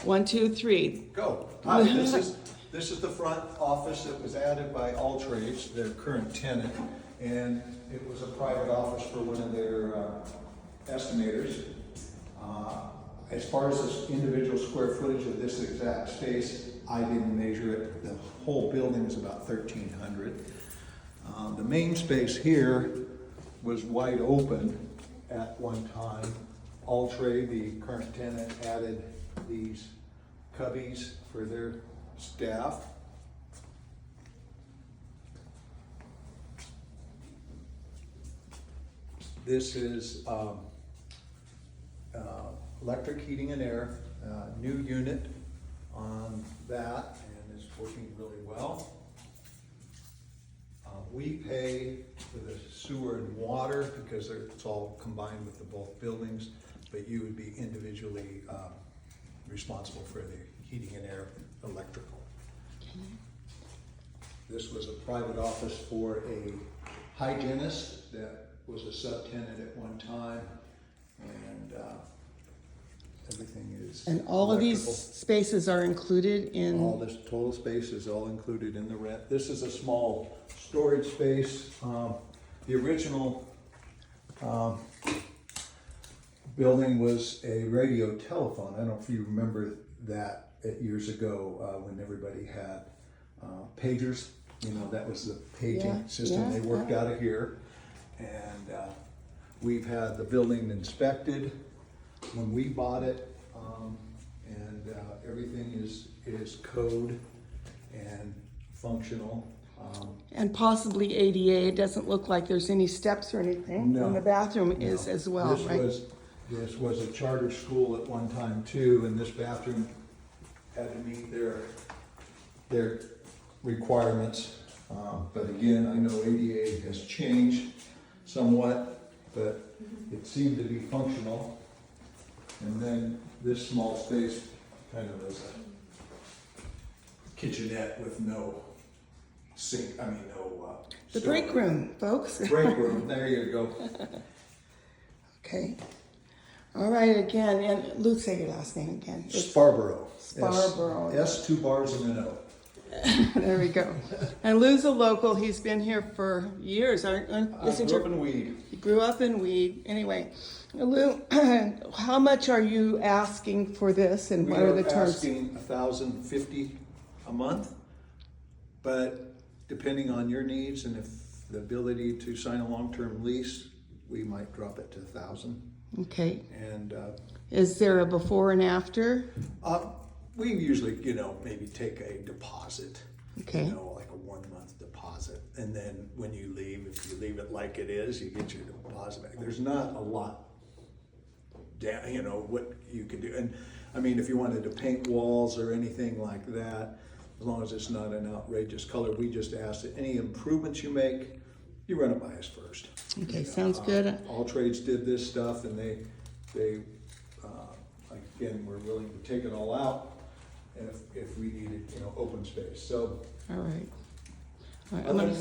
1, 2, 3. Go. Hi, this is the front office that was added by All Trades, their current tenant, and it was a private office for one of their estimators. As far as this individual square footage of this exact space, I didn't measure it. The whole building is about 1,300. The main space here was wide open at one time. All Trade, the current tenant, added these cubbies for their staff. This is electric heating and air, new unit on that, and it's working really well. We pay for the sewer and water because it's all combined with the both buildings, but you would be individually responsible for the heating and air, electrical. This was a private office for a hygienist that was a subtenant at one time, and everything is And all of these electrical. spaces are included in, All this total space is all included in the rent. This is a small storage space. The original building was a radio telephone. I don't know if you remember that years ago when everybody had pagers. You know, that was the paging Yeah, system. yeah, They worked yeah. out of here. And we've had the building inspected when we bought it. And everything is code and functional. and possibly ADA. It doesn't look like there's any steps or anything. No. And the bathroom is No. as well, right? This was a charter school at one time too, and this bathroom had to meet their requirements. But again, I know ADA has changed somewhat, but it seemed to be functional. And then this small space kind of was a kitchenette with no sink, no The stove. break room, folks. Break room, there you go. Okay. All right, again, and Lou, say your last name again. Scarborough. Scarborough. S, 2 bars and an O. There we go. And Lou's a local. He's been here for years. I Isn't grew your- up in Weed. He grew up in Weed. Anyway, Lou, how much are you asking for this, and We what are the are terms? asking $1,050 a month, but depending on your needs and if the ability to sign a long-term lease, we might drop it to $1,000. Okay. And Is there a before and after? we usually, maybe take a deposit, Okay. like a 1-month deposit. And then when you leave, if you leave it like it is, you get your deposit back. There's not a lot down, what you can do. And I mean, if you wanted to paint walls or anything like that, as long as it's not an outrageous color, we just ask that any improvements you make, you run it by us first. Okay, sounds good. All Trades did this stuff, and they again, we're willing to take it all out if we needed, open space. So All right. All right, I'm other gonna than that,